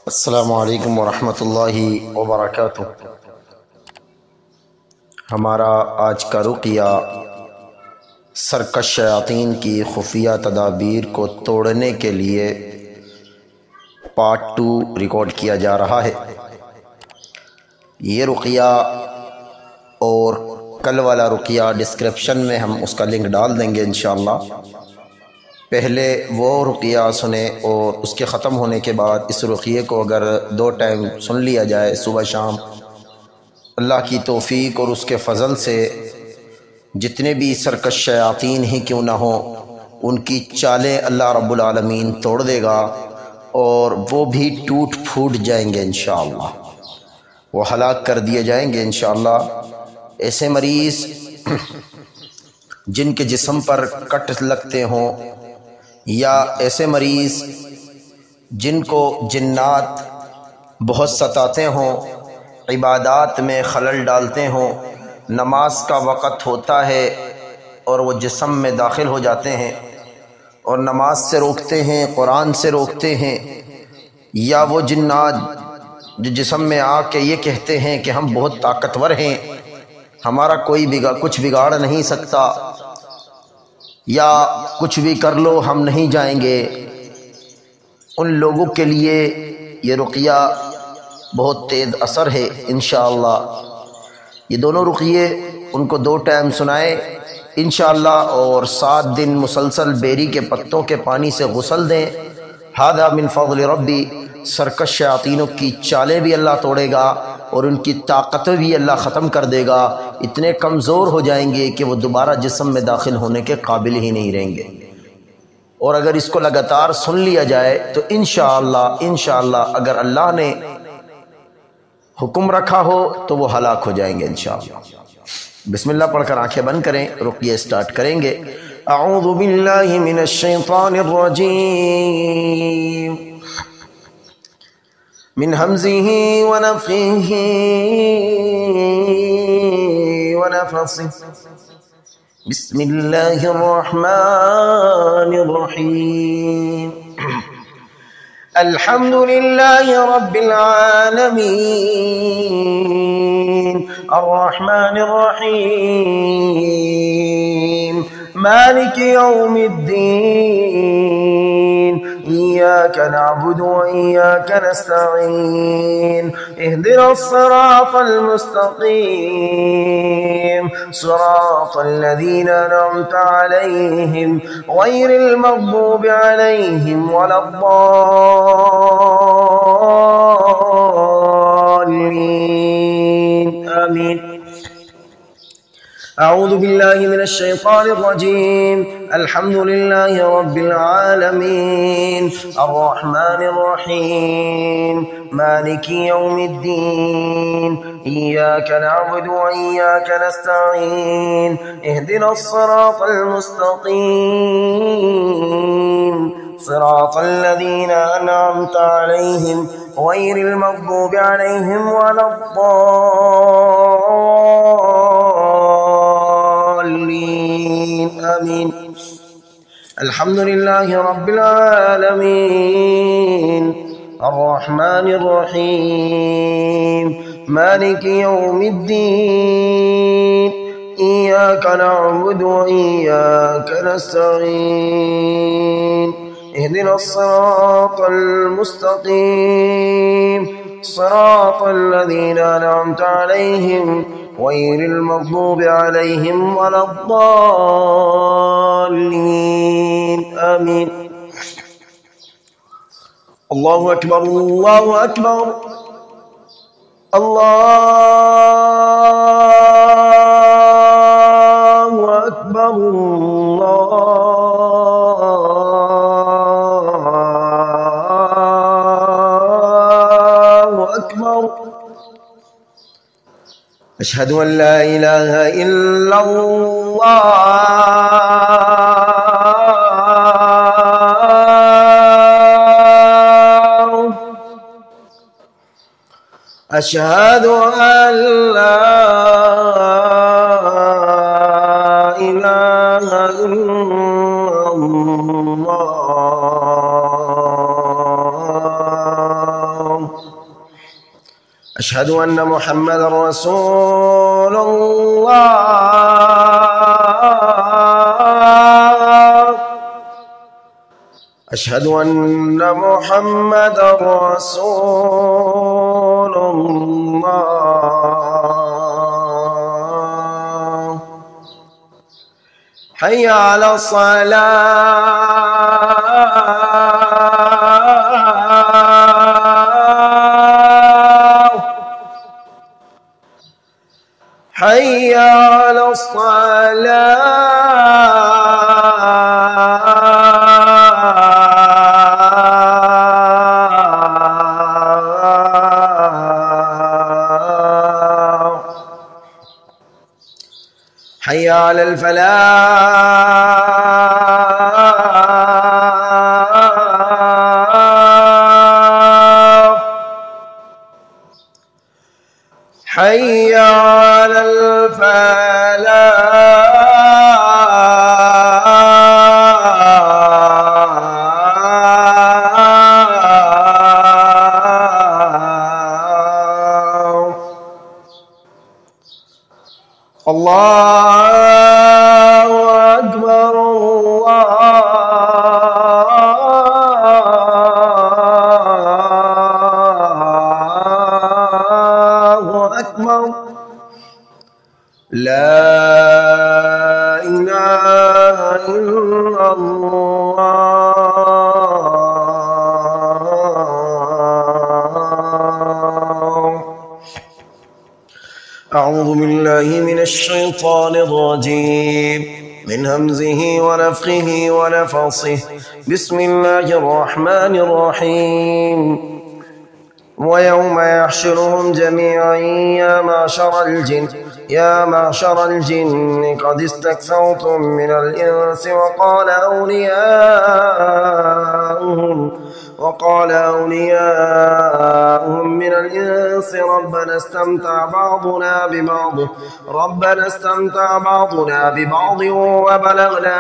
अस्सलामु अलैकुम वरहमतुल्लाहि वबरकातुह। हमारा आज का रुक़या सरकश शयातीन की खुफिया तदाबीर को तोड़ने के लिए पार्ट 2 रिकॉर्ड किया जा रहा है। ये रुक़या और कल वाला रुक़या डिस्क्रिप्शन में हम उसका लिंक डाल देंगे इंशाअल्लाह। पहले वो रुक़या सुने और उसके ख़त्म होने के बाद इस रुक़ये को अगर 2 टाइम सुन लिया जाए सुबह शाम, अल्लाह की तौफ़ीक़ और उसके फ़ज़ल से जितने भी सरकश शयातीन ही क्यों ना हो उनकी चालें अल्लाह रब्बुल आलमीन तोड़ देगा और वो भी टूट फूट जाएंगे इंशाअल्लाह, वो हलाक कर दिए जाएंगे इंशाअल्लाह। ऐसे मरीज़ जिनके जिस्म पर कट लगते हों या ऐसे मरीज़ जिनको जिन्नात बहुत सताते हों, इबादात में खलल डालते हों, नमाज का वक़्त होता है और वो जिस्म में दाखिल हो जाते हैं और नमाज से रोकते हैं, कुरान से रोकते हैं, या वो जिन्नात जो जिस्म में आके ये कहते हैं कि हम बहुत ताकतवर हैं, हमारा कोई कुछ बिगाड़ नहीं सकता, या कुछ भी कर लो हम नहीं जाएंगे, उन लोगों के लिए ये रुक़या बहुत तेज़ असर है इंशाअल्लाह। ये दोनों रुक़ये उनको 2 टाइम सुनाए इंशाअल्लाह और 7 दिन मुसलसल बेरी के पत्तों के पानी से गुस्ल दें। हादा मिन फ़ज़्ल रब्बी। सरकश शयातीनों की चालें भी अल्लाह तोड़ेगा और उनकी ताकतें भी अल्लाह ख़त्म कर देगा। इतने कमज़ोर हो जाएंगे कि वो दोबारा जिस्म में दाखिल होने के काबिल ही नहीं रहेंगे। और अगर इसको लगातार सुन लिया जाए तो इंशाअल्लाह अगर अल्लाह ने हुक्म रखा हो तो वो हलाक हो जाएंगे इंशाअल्लाह। बिस्मिल्लाह पढ़कर आंखें बंद करें, रुक़या स्टार्ट करेंगे। अऊज़ु बिल्लाहि मिनश शैतानिर रजीम मिन हमज़िही व नफ़्ख़िही व नफ़्ख़िही। बिस्मिल्लाहिर रहमानिर रहीम। अल्हम्दुलिल्लाहि रब्बिल आलमीन अर्रहमानिर रहीम मालिकि यौमिद्दीन इय्याका नअबुदु व इय्याका नस्तईन इहदिनस सिरातल मुस्तक़ीम सिरातल लज़ीना अनअमता अलैहिम गैरिल मग़्दूबि अलैहिम वलद्दाल्लीन। आमीन। अऊज़ु बिल्लाहि मिनश शैतानिर रजीम। अल्हम्दुलिल्लाहि रब्बिल आलमीन अर्रहमानिर रहीम मालिकि यौमिद्दीन इय्याका नअबुदु व इय्याका नस्तईन इहदिनस सिरातल मुस्तक़ीम सिरातल लज़ीना अनअमता अलैहिम गैरिल मग़्दूबि अलैहिम वलद्दाल्लीन। आमीन। अल्हम्दुलिल्लाहि रब्बिल आलमीन अर्रहमानिर रहीम मालिकि यौमिद्दीन इय्याका नअबुदु व इय्याका नस्तईन इहदिनस सिरातल मुस्तक़ीम सिरातल लज़ीना अनअमता अलैहिम गैरिल मग़्दूबि अलैहिम वलद्दाल्लीन। आमीन। अल्लाहु अकबर अल्लाहु अकबर अल्लाहु अकबर अल्लाहु अकबर। अशहदु अन ला इलाहा इल्लल्लाह अशहदु अन ला इलाहा इल्लल्लाह أشهد أن محمدا رسول الله. أشهد أن محمدا رسول الله. حي على الصلاة. حي على الصلاة. حي على الفلاح. حي على الفلاح. الله أكبر. الله أكبر. لا إله إلا الله. أعوذ بالله من الشيطان الرجيم، من همزه ونفخه ونفصه. بسم الله الرحمن الرحيم. ويوم يحشرهم جميعا يا معشر الجن قد استكثرتم من الإنس وقال أولياؤهم من الإنس ربنا استمتع بعضنا ببعض وبلغنا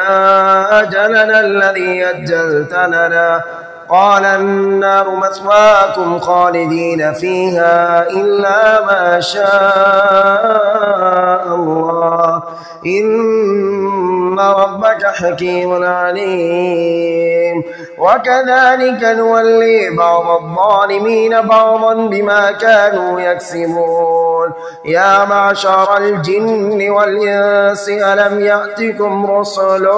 أجلنا الذي أجلت لنا قال النار مثواكم خالدين فيها إلا ما شاء الله إن ربك حكيم عليم. وكذلك نولي بعض الظالمين بعضا بما كانوا يكسبون. يا معشر الجن والإنس ألم يأتكم رسل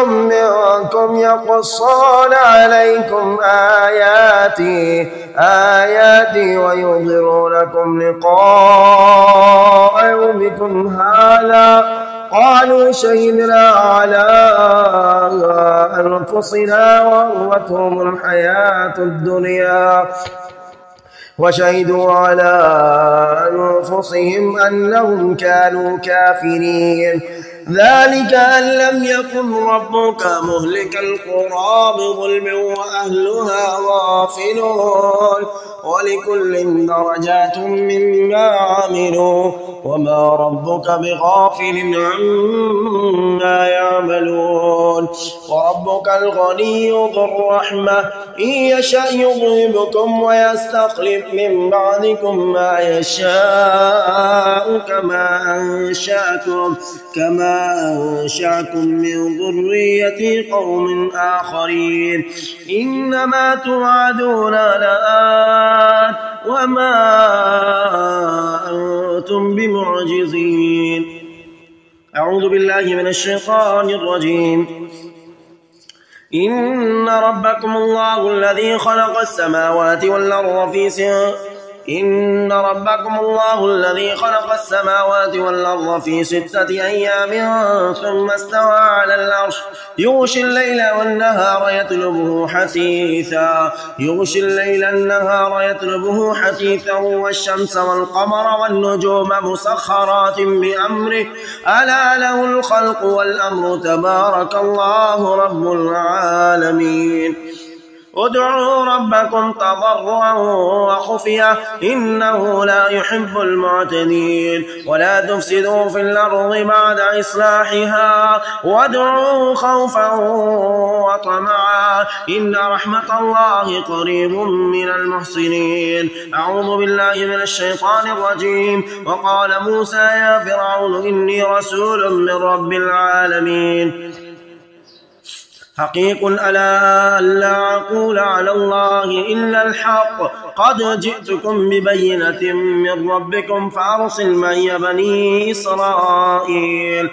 منكم يقصون عليكم آياتي وينذرونكم لقاء يومكم هذا قالوا شهدنا على أنفسنا وغرتهم الحياة الدنيا وشهدوا على أنفسهم أنهم كانوا كافرين. ذلك أن لم يكن ربك مهلك القرى بظلم وأهلها غافلون ولكل درجات مما عملوا وما ربك بغافل عما يعملون. وربك الغني ذو الرحمة إن يشأ يذهبكم ويستخلف من بعدكم ما يشاء كما أنشأكم من ذرية قوم آخرين. إنما توعدون لآت وما أنتم بمعجزين. أعوذ بالله من الشيطان الرجيم. إن ربكم الله الذي خلق السماوات والأرض في 6 أيام ثم استوى على العرش يغشي الليل النهار يطلبه حثيثا والشمس والقمر والنجوم مسخرات بأمره ألا له الخلق والأمر تبارك الله رب العالمين. ادعوا ربكم تضرعا وخفيا إنه لا يحب المعتدين ولا تفسدوا في الأرض بعد إصلاحها وادعوا خوفا وطمعا إن رحمة الله قريب من المحسنين. أعوذ بالله من الشيطان الرجيم. وقال موسى يا فرعون إني رسول من رب العالمين حقيق ألا ألا أقول على الله إلا الحق قد جئتكم ببينة من ربكم فأرسل معي بني إسرائيل.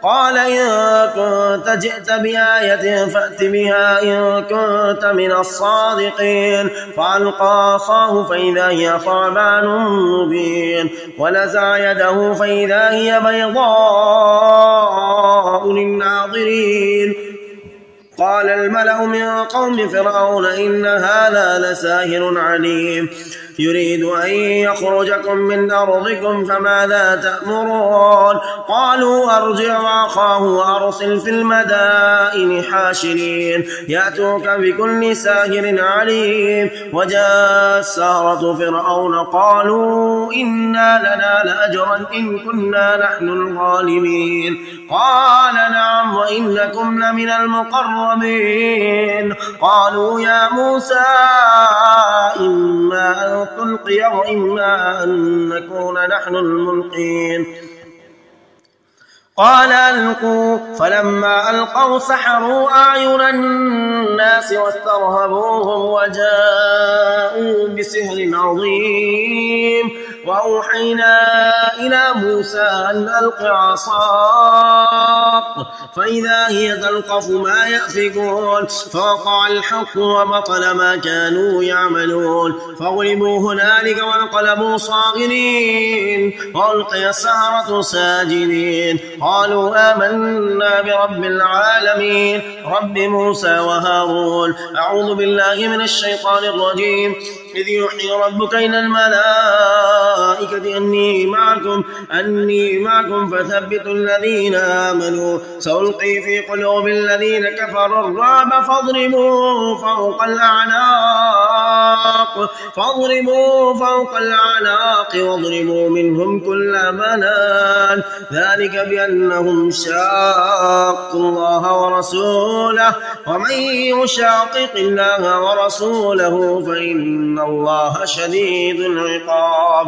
قال إن كنت جئت بآية فأت بها إن كنت من الصادقين. فألقى عصاه فإذا هي ثعبان مبين ونزع يده فإذا هي بيضاء للناظرين. قال الملأ من قوم فرعون إن هذا لساحر عليم يريد أن يخرجكم من أرضكم فماذا تأمرون. قالوا أرجع وأخاه وأرسل في المدائن حاشرين يأتوك بكل ساحر عليم. وجاء السحرة فرعون قالوا إنا لنا لأجرا إن كنا نحن الغالبين. قال نعم وإنكم لمن المقربين. قالوا يا موسى إما أن تلقي وإما أن نكون نحن الملقين. قال ألقوا فلما ألقوا سحروا أعين الناس واسترهبوهم وجاءوا بسحر عظيم. وأوحينا إلى موسى أن ألق عصاك فإذا هي تلقف ما يأفكون. فوقع الحق وبطل ما كانوا يعملون فغلبوا هنالك وانقلبوا صاغرين وألقي السحرة ساجدين. قالوا آمنا برب العالمين رب موسى وهارون. أعوذ بالله من الشيطان الرجيم. إذ يوحي ربك إلى الملائكة أني معكم فثبتوا الذين آمنوا سألقي في قلوب الذين كفروا الرعب فاضربوا فوق الأعناق واضربوا منهم كل بنان ذلك بأنهم شاقوا الله ورسوله ومن يشاقق الله ورسوله فإن الله شديد العقاب.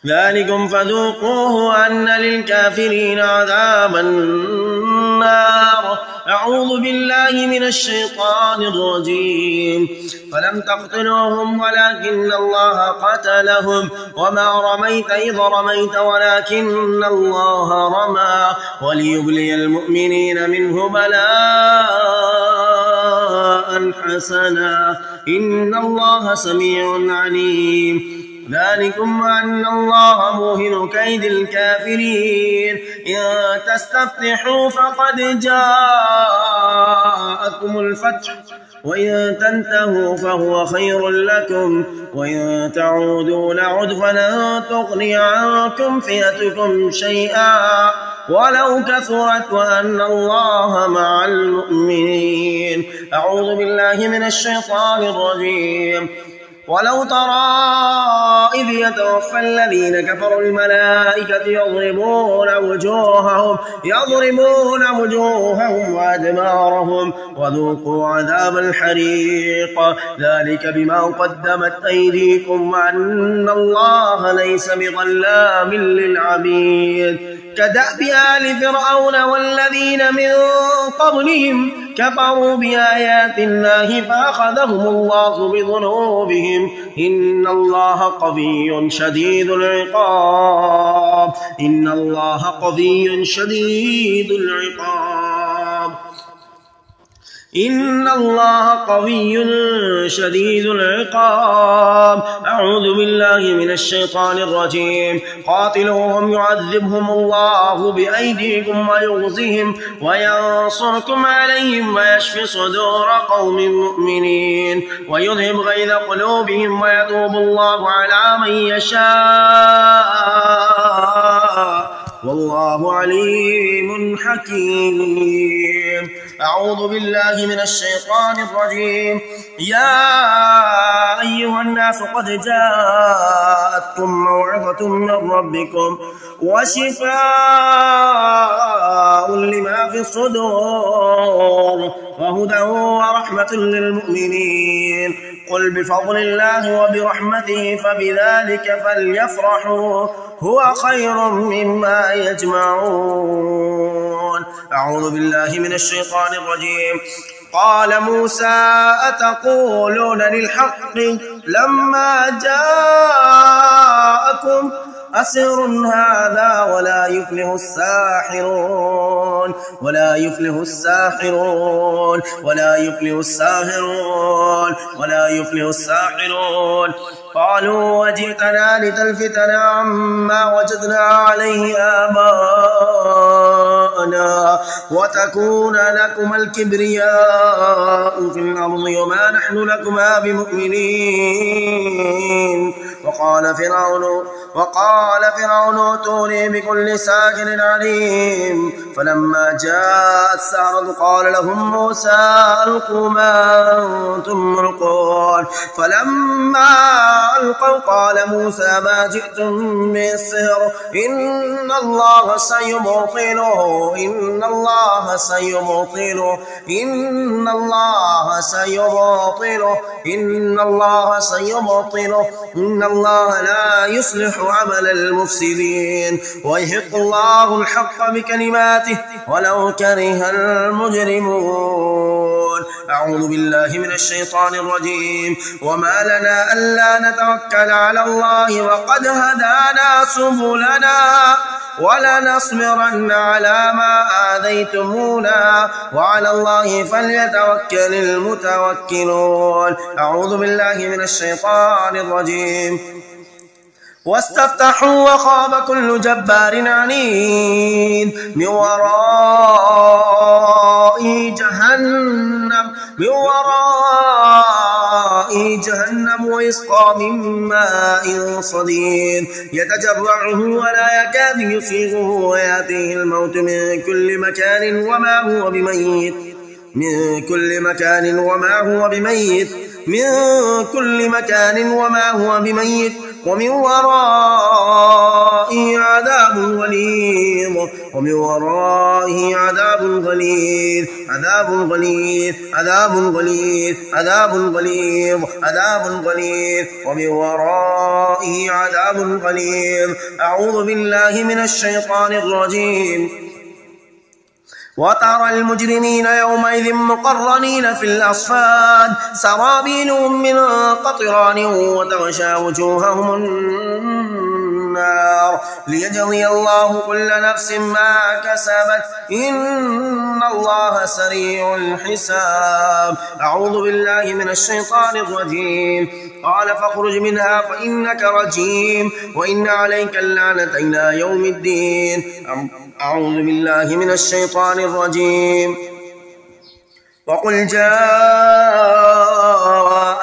ذلكم فذوقوه أن للكافرين عذاب النار. أعوذ بالله من الشيطان الرجيم. فلم تقتلوهم ولكن الله قتلهم وما رميت إذ رميت ولكن الله رمى وليبلي المؤمنين منه بلاء حسنا إن الله سميع عليم. ذلكم أن الله موهن كيد الكافرين. إن تستفتحوا فقد جاءكم الفتح وإن تنتهوا فهو خير لكم وإن تعودوا نعد فلن تغني عنكم فئتكم شيئا ولو كثرت وأن الله مع المؤمنين. أعوذ بالله من الشيطان الرجيم. ولو ترى إذ يتوفى الذين كفروا الملائكة يضربون وجوههم وأدبارهم وذوقوا عذاب الحريق ذلك بما قدمت أيديكم وأن الله ليس بظلام للعبيد. كدأب آل فرعون والذين من قبلهم كفروا بآيات الله فأخذهم الله بذنوبهم إن الله قوي شديد العقاب. إن الله قوي شديد العقاب. إن الله قوي شديد العقاب. أعوذ بالله من الشيطان الرجيم. قاتلوهم يعذبهم الله بأيديكم ويغزهم وينصركم عليهم ويشفي صدور قوم مؤمنين ويذهب غيظ قلوبهم ويتوب الله على من يشاء والله عليم حكيم. أعوذ بالله من الشيطان الرجيم. يا أيها الناس قد جاءتكم موعظة من ربكم وشفاء لما في الصدور وهدى ورحمة للمؤمنين. قل بفضل الله وبرحمته فبذلك فليفرحوا هو خير مما يجمعون. أعوذ بالله من الشيطان الرجيم. قال موسى أتقولون للحق لما جاءكم أسر هذا ولا يفلح الساحرون ولا يفلح الساحرون ولا يفلح الساحرون ولا يفلح الساحرون. قالوا وجئتنا لتلفتنا عما وجدنا عليه آباءنا وتكون لكم الكبرياء في الأرض وما نحن لكما بمؤمنين. وقال فرعون ائتوني بكل ساحر عليم. فلما جاء السحرة قال لهم موسى ألقوا ما أنتم ملقون. فلما ألقوا قال موسى ما جئتم من السحر إن الله سيبطله إن الله سيبطله إن الله سيبطله إن الله سيبطله إن الله لا يصلح عمل المفسدين ويحق الله الحق بكلماته ولو كره المجرمون. أعوذ بالله من الشيطان الرجيم. وما لنا ألا نتوكل على الله وقد هدانا سبلنا ولنصبرن على ما آذيتمونا وعلى الله فليتوكل المتوكلون. أعوذ بالله من الشيطان الرجيم. واستفتحوا وخاب كل جبار عنيد من ورائه جهنم ويسقى من ماء صديد يتجرعه ولا يكاد يصيغه ويأتيه الموت من كل مكان وما هو بميت ومن ورائه عذاب غليظ ومن ورائه عذاب غليظ عذاب غليظ عذاب غليظ عذاب غليظ عذاب غليظ ومن ورائه عذاب غليظ. أعوذ بالله من الشيطان الرجيم. وترى المجرمين يومئذ مقرنين في الأصفاد سرابيلهم من قطران وتغشى وجوههم النار ليجزي الله كل نفس ما كسبت إن الله سريع الحساب. أعوذ بالله من الشيطان الرجيم. قال فاخرج منها فإنك رجيم وإن عليك اللعنة إلى يوم الدين. أعوذ بالله من الشيطان الرجيم. وقل جاء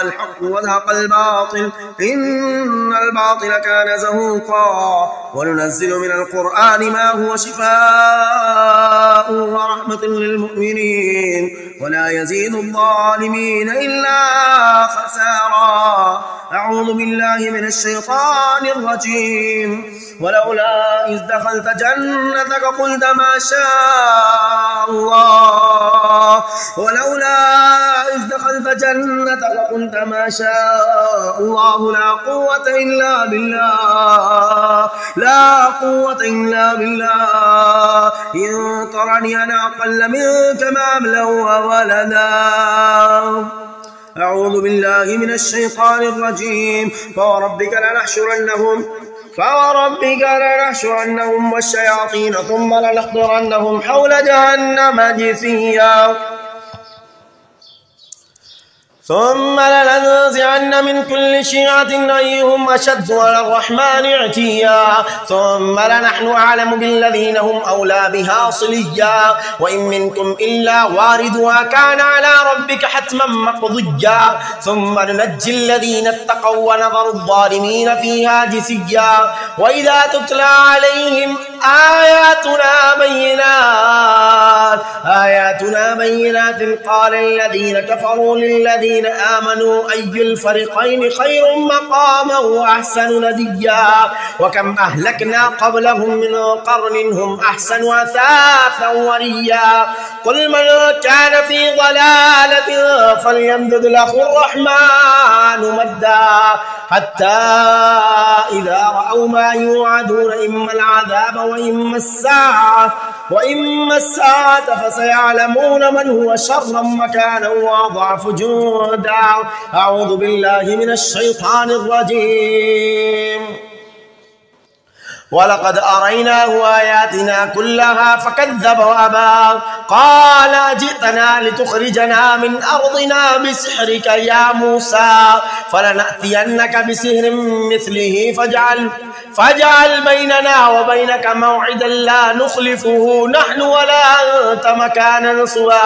الحق وزهق الباطل إن الباطل كان زهوقا. وننزل من القرآن ما هو شفاء ورحمة للمؤمنين ولا يزيد الظالمين إلا خسارا. أعوذ بالله من الشيطان الرجيم. ولولا إذ دخلت جنتك قلت ما شاء الله لا قوة إلا بالله إن ترني أنا أقل منك مالا وولدا. أعوذ بالله من الشيطان الرجيم. فوربك لنحشرنهم والشياطين ثم لنحضرنهم حول جهنم جثيا ثم لننزعن من كل شيعة أيهم أشد على الرحمن عتيا ثم لنحن أعلم بالذين هم أولى بها صليا وإن منكم إلا واردها كان على ربك حتما مقضيا ثم ننجي الذين اتقوا ونذر الظالمين فيها جثيا. وإذا تتلى عليهم آياتنا بينات قال الذين كفروا للذين آمنوا أي الفريقين خير مقاما وأحسن نديا وكم أهلكنا قبلهم من قرن هم أحسن أثاثا وريا قل من كان في ضلالة فليمدد له الرحمن مدا حتى إذا رأوا ما يوعدون إما العذاب وإما الساعة فسيعلمون من هو شر مكانا وأضعف جندا. أعوذ بالله من الشيطان الرجيم. ولقد أريناه آياتنا كلها فكذب وأبى قال جئتنا لتخرجنا من أرضنا بسحرك يا موسى فلنأتينك بسحر مثله فاجعل بيننا وبينك موعدا لا نخلفه نحن ولا أنت مكانا سوى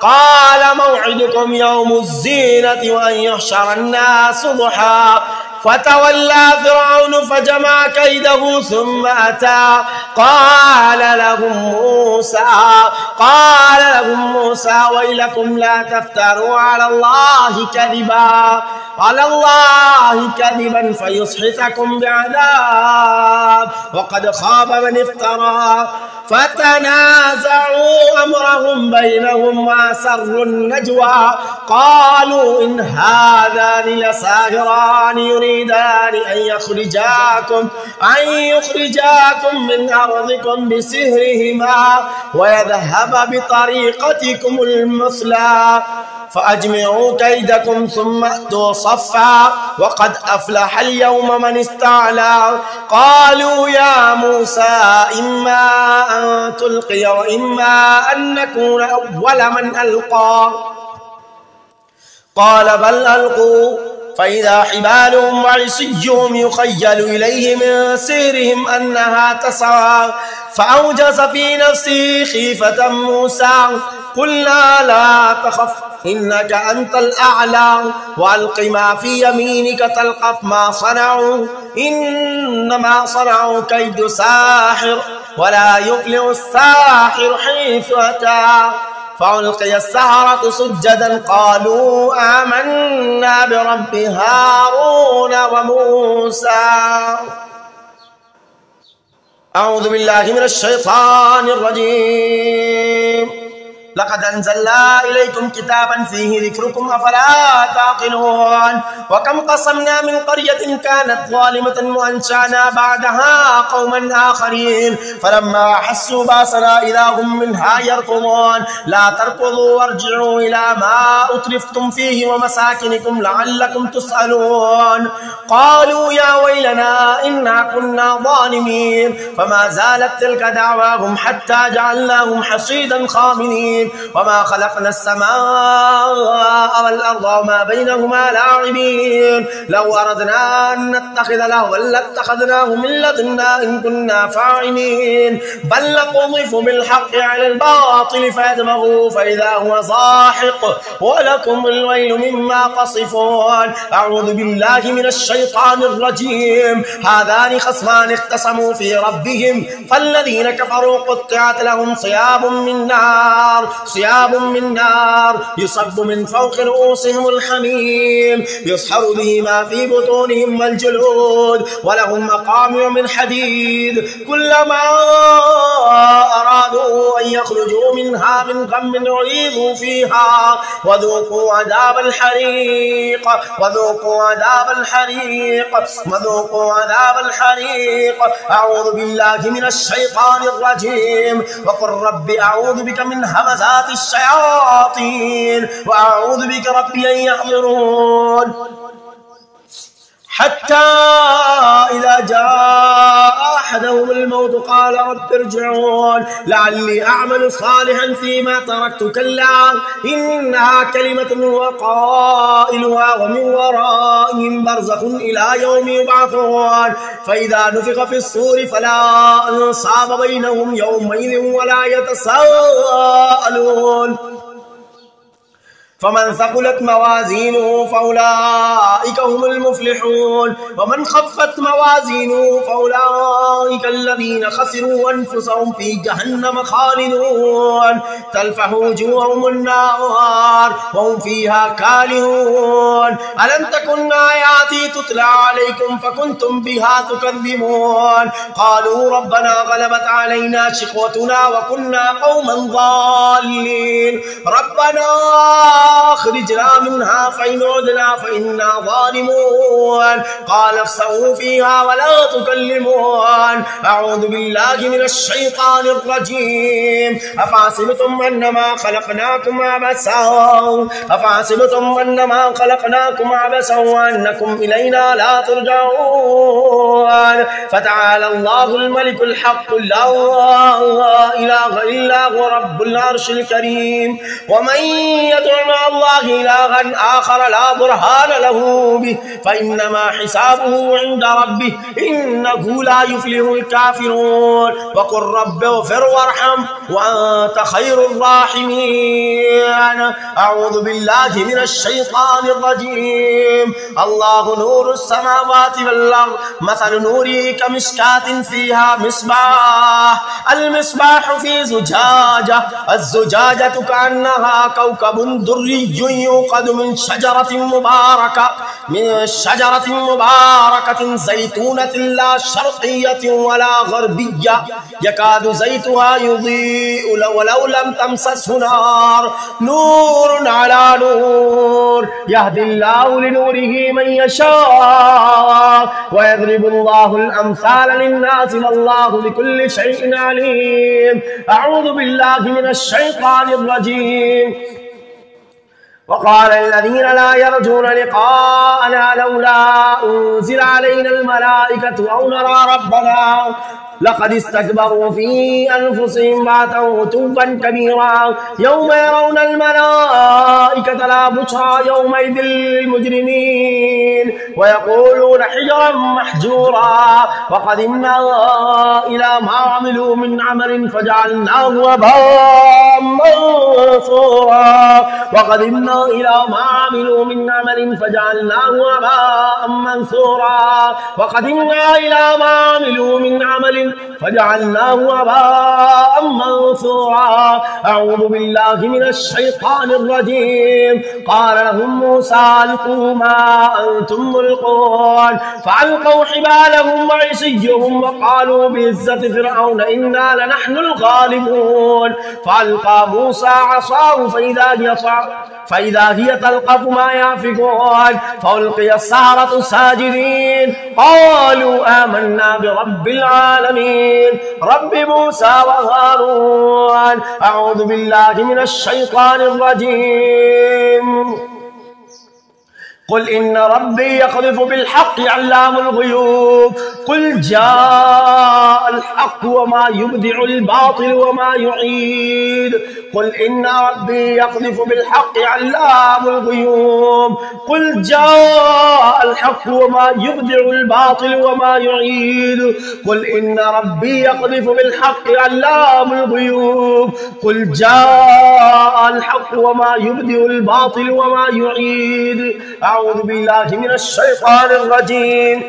قال موعدكم يوم الزينة وأن يحشر الناس ضحى فتولى فرعون فجمع كيده ثم أتى قال لهم موسى ويلكم لا تفتروا على الله كذبا فيسحتكم بعذاب وقد خاب من افترى فتنازعوا أمرهم بينهم وأسروا النجوى قالوا إن هذان لساحران يريدان أن يخرجاكم من أرضكم بسحرهما ويذهب بطريقتكم المثلى فأجمعوا كيدكم ثم أتوا صفا وقد أفلح اليوم من استعلى قالوا يا موسى إما أن تلقي وإما أن نكون أول من ألقى قال بل ألقوا فإذا حبالهم وعصيهم يخيل إليه من سحرهم أنها تسعى فأوجس في نفسه خيفة موسى قلنا لا تخف إنك أنت الأعلى وألق ما في يمينك تلقف ما صنعوا إنما صنعوا كيد ساحر ولا يفلح الساحر حيث أتى فألقي السحرة سجدا قالوا آمنا برب هارون وموسى. أعوذ بالله من الشيطان الرجيم. لقد أنزلنا إليكم كتابا فيه ذكركم أفلا تعقلون وكم قصمنا من قرية كانت ظالمة وأنشأنا بعدها قوما آخرين فلما أحسوا بأسنا إذا هم منها يركضون لا تركضوا وارجعوا إلى ما أترفتم فيه ومساكنكم لعلكم تسألون قالوا يا ويلنا إنا كنا ظالمين فما زالت تلك دعواهم حتى جعلناهم حصيدا خامدين وما خلقنا السماء والأرض وما بينهما لاعبين لو أردنا أن نتخذ لهوا لاتخذناه من لدنا إن كنا فاعلين بل نقذف بالحق على الباطل فيدمغه فإذا هو زاحق ولكم الويل مما تصفون. أعوذ بالله من الشيطان الرجيم. هذان خصمان اختصموا في ربهم فالذين كفروا قطعت لهم صياب من نار يصب من فوق رؤوسهم الحميم يصهر به ما في بطونهم والجلود ولهم مقامع من حديد كلما أرادوا أن يخرجوا منها من غم أعيذوا فيها وذوقوا عذاب الحريق. أعوذ بالله من الشيطان الرجيم. وقل رب أعوذ بك من همزات الشياطين وأعوذ بك ربي أن يحضرون حتى إذا جاء أحدهم الموت قال رب ارجعون لعلي أعمل صالحا فيما تركت كلا إنها كلمة وقائلها ومن ورائهم برزخ إلى يوم يبعثون فإذا نفخ في الصور فلا أنصاب بينهم يومئذ ولا يتساءلون فمن ثقلت موازينه فأولئك هم المفلحون ومن خفت موازينه فأولئك الذين خسروا أنفسهم في جهنم خالدون تلفح وجوههم النار وهم فيها كالهون ألم تكن آياتي تتلى عليكم فكنتم بها تكذبون قالوا ربنا غلبت علينا شقوتنا وكنا قوما ضالين ربنا أخرجنا منها فإن عدنا فإنا ظالمون قال اخسئوا فيها ولا تكلمون أعوذ بالله من الشيطان الرجيم أفحسبتم أنما خلقناكم عبثا وأنكم إلينا لا ترجعون فتعالى الله الملك الحق لا إله إلا هو رب العرش الكريم ومن يدع مع الله إلها آخر لا برهان له به فإنما حسابه عند ربه إنه لا يفلح الكافرون وقل رب اغفر وارحم وأنت خير الراحمين أعوذ بالله من الشيطان الرجيم الله نور السماوات والأرض مثل نوره كمشكاة فيها مصباح المصباح في زجاجة الزجاجة كأنها كوكب دري يوقد من شجرة مباركة زيتونة لا شرقية ولا غربية يكاد زيتها يضيء ولو لم تمسسه نار نور على نور يهدي الله لنوره من يشاء ويضرب الله الأمثال للناس والله بكل شيء عليم أعوذ بالله من الشيطان الرجيم وقال الذين لا يرجون لقاءنا لولا أنزل علينا الملائكة أو نرى ربنا لقد استكبروا في أنفسهم وعتوا عتوا كبيرا يوم يرون الملائكة لا بشرى يومئذ للمجرمين ويقولون حجرا محجورا وقدمنا إلى ما عملوا من عمل فجعلناه هباء منثورا وقدمنا إلى ما عملوا من عمل فجعلناه هباء منثورا وقدمنا إلى ما عملوا من عمل فجعلناه هباء منثورا أعوذ بالله من الشيطان الرجيم قال لهم موسى ألقوا ما أنتم ملقون فألقوا حبالهم وعصيهم وقالوا بعزة فرعون إنا لنحن الغالبون فألقى موسى عصاه فإذا هي تلقف ما يأفكون فألقي السحرة ساجدين قالوا آمنا برب العالمين رب موسى وهارون أعوذ بالله من الشيطان الرجيم قل إن ربي يقذف بالحق علام الغيوب قل جاء الحق وما يبدع الباطل وما يعيد قل إن ربي يقذف بالحق علام الغيوب قل جاء الحق وما يبدع الباطل وما يعيد قل إن ربي يقذف بالحق علام الغيوب قل جاء الحق وما يبدع الباطل وما يعيد أعوذ بالله من الشيطان الرجيم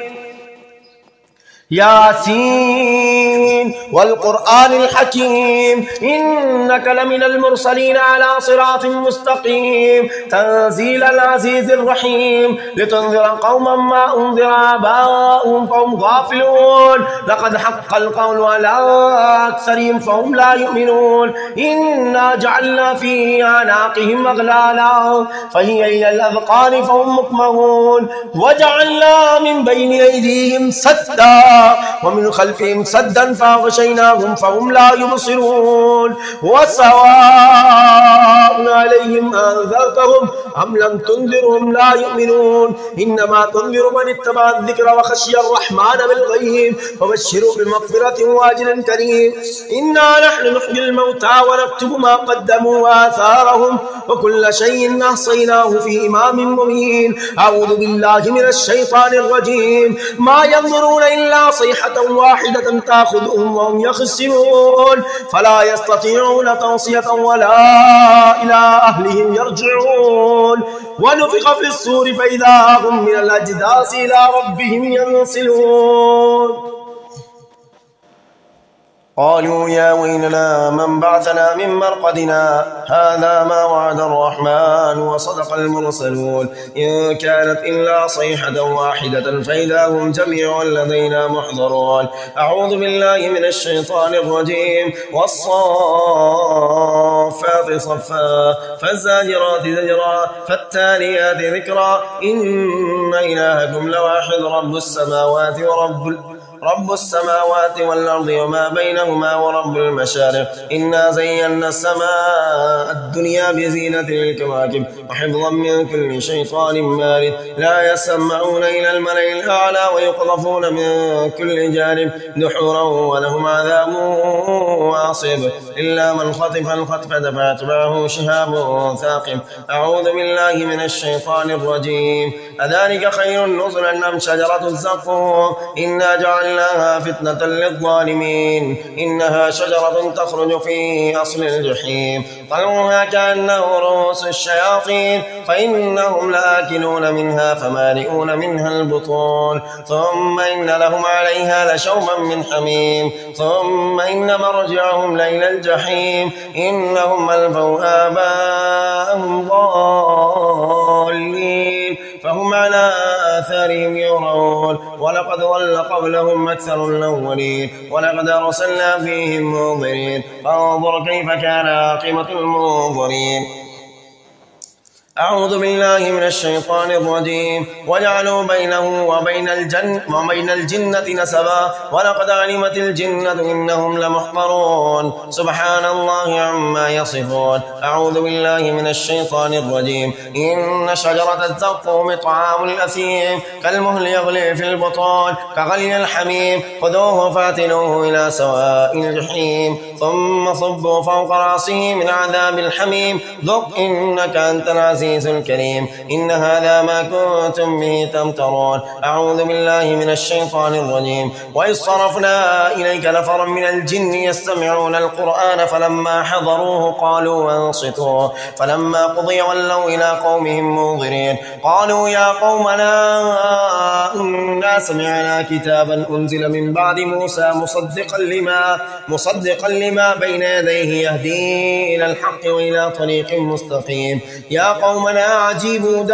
ياسين والقرآن الحكيم إنك لمن المرسلين على صراط مستقيم تنزيل العزيز الرحيم لتنذر قوما ما أنذر آباؤهم فهم غافلون لقد حق القول على أكثرهم فهم لا يؤمنون إنا جعلنا في أعناقهم أغلالا فهي إلى الأذقان فهم مقمحون وجعلنا من بين أيديهم سدا ومن خلفهم سدا فأغشيناهم فهم لا يبصرون وسواء عليهم أنذرتهم أم لم تنذرهم لا يؤمنون إنما تنذر من اتبع الذكر وخشي الرحمن بالغيب فبشروا بمغفرة وأجر كريم إنا نحن نحيي الموتى ونكتب ما قدموا وآثارهم وكل شيء أحصيناه في إمام مبين أعوذ بالله من الشيطان الرجيم ما ينظرون إلا صيحة واحدة تأخذ تأخذهم وهم يخسرون فلا يستطيعون توصية ولا إلى أهلهم يرجعون ونفخ في الصور فإذا هم من الأجداث إلى ربهم ينسلون قالوا يا ويلنا من بعثنا من مرقدنا هذا ما وعد الرحمن وصدق المرسلون إن كانت إلا صيحة واحدة فإذا هم جميع لدينا محضرون أعوذ بالله من الشيطان الرجيم والصافات صفا فالزاجرات زجرا فالتاليات ذكرا إن إلهكم لواحد رب السماوات والأرض وما بينهما ورب المشارق إنا زينا السماء الدنيا بزينة الكواكب وحفظا من كل شيطان مارد لا يسمعون إلى الملأ الأعلى ويقذفون من كل جانب دحورا ولهم عذاب واصب إلا من خطف الخطفة فأتبعه شهاب ثاقب أعوذ بالله من الشيطان الرجيم أذلك خير نزلا أم شجرة الزقوم إنا جعلناها فتنة للظالمين إنها شجرة تخرج في أصل الجحيم طلعها كأنه رؤوس الشياطين فإنهم لآكلون منها فمالئون منها البطون ثم إن لهم عليها لشوبا من حميم ثم إن مرجعهم لإلى الجحيم إنهم ألفوا آباءهم ضالين فهم على آثارهم يهرعون ولقد ضل قبلهم أكثر الأولين ولقد أرسلنا فيهم منذرين فانظر كيف كان عاقبة المنظرين أعوذ بالله من الشيطان الرجيم وجعلوا بينه وبين الجنة نسبا ولقد علمت الجنة إنهم لمحضرون سبحان الله عما يصفون أعوذ بالله من الشيطان الرجيم إن شجرة الزقوم طعام الأثيم كالمهل يغلي في البطون كغلي الحميم خذوه فاعتلوه إلى سواء الجحيم ثم صبوا فوق رأسه من عذاب الحميم ذق إنك أنت العزيز الكريم إن هذا ما كنتم به تمترون أعوذ بالله من الشيطان الرجيم وإذ صرفنا إليك نفرا من الجن يستمعون القرآن فلما حضروه قالوا أنصتوا فلما قضي ولوا إلى قومهم منذرين قالوا يا قومنا إنا سمعنا كتابا أنزل من بعد موسى مصدقا لما بين يديه يهدي إلى الحق وإلى طريق مستقيم يا قومنا أجيبوا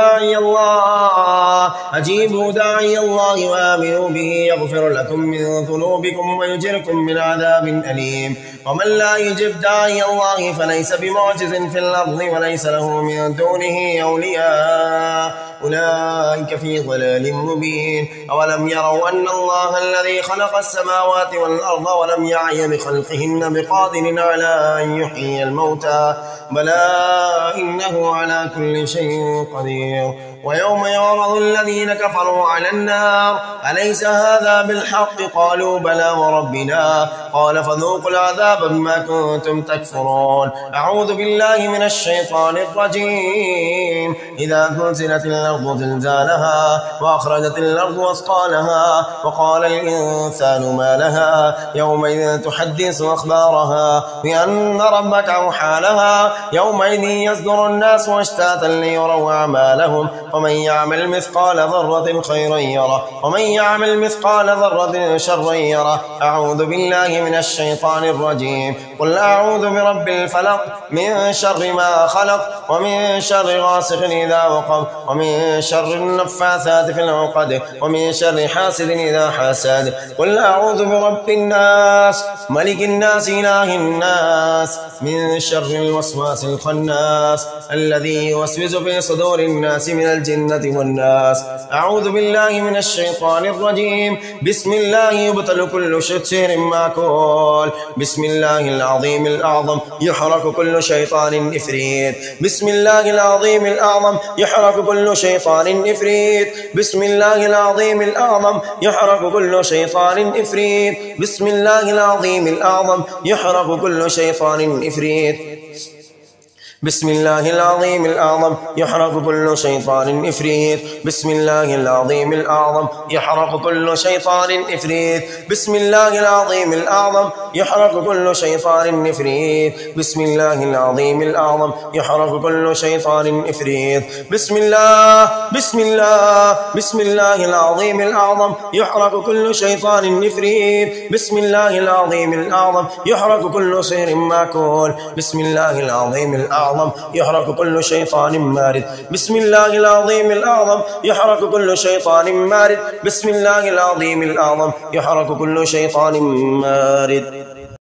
داعي الله وآمنوا به يغفر لكم من ذنوبكم ويجركم من عذاب أليم ومن لا يجب داعي الله فليس بمعجز في الأرض وليس له من دونه أولياء أولئك في ضلال مبين أولم يروا أن الله الذي خلق السماوات والأرض ولم يعي بخلقهن بقادر على أن يحيي الموتى بلى إنه على كل شيء قدير ويوم يعرض الذين كفروا على النار أليس هذا بالحق قالوا بلى وربنا قال فذوقوا العذاب بما كنتم تكفرون أعوذ بالله من الشيطان الرجيم إذا زلزلت الأرض زلزالها وأخرجت الأرض أثقالها وقال الإنسان ما لها يومئذ تحدث أخبارها بأن ربك أوحى لها يومئذ يصدر الناس أشتاتا ليروا أعمالهم ومن يعمل مثقال ذرة خيرا يره ومن يعمل مثقال ذرة شرا يره أعوذ بالله من الشيطان الرجيم قل أعوذ برب الفلق من شر ما خلق ومن شر غاسق إذا وقب ومن شر النفاثات في العقد ومن شر حاسد إذا حسد قل أعوذ برب الناس ملك الناس إله الناس من شر الوسواس الخناس الذي يوسوس في صدور الناس من الجنة والناس أعوذ بالله من الشيطان الرجيم بسم الله يبطل كل شر معقول بسم الله العظيم الأعظم يحرق كل شيطان إفريت بسم الله العظيم الأعظم يحرق كل شيطان إفريت بسم الله العظيم الأعظم يحرق كل شيطان إفريت بسم الله العظيم الأعظم يحرق كل شيطان إفريت بسم الله العظيم الأعظم يحرق كل شيطان إفريت. بسم الله العظيم الأعظم يحرق كل شيطان إفريت. بسم الله العظيم الأعظم يحرق كل شيطان إفريت. بسم الله العظيم الأعظم يحرق كل شيطان إفريت. بسم الله بسم الله بسم الله العظيم الأعظم يحرق كل شيطان إفريت. بسم الله العظيم الأعظم يحرق كل سحر ماكول. بسم الله العظيم الأعظم يحرق كل شيطان مارد. بسم الله العظيم الأعظم يحرق كل شيطان مارد. بسم الله العظيم الأعظم يحرق كل شيطان مارد.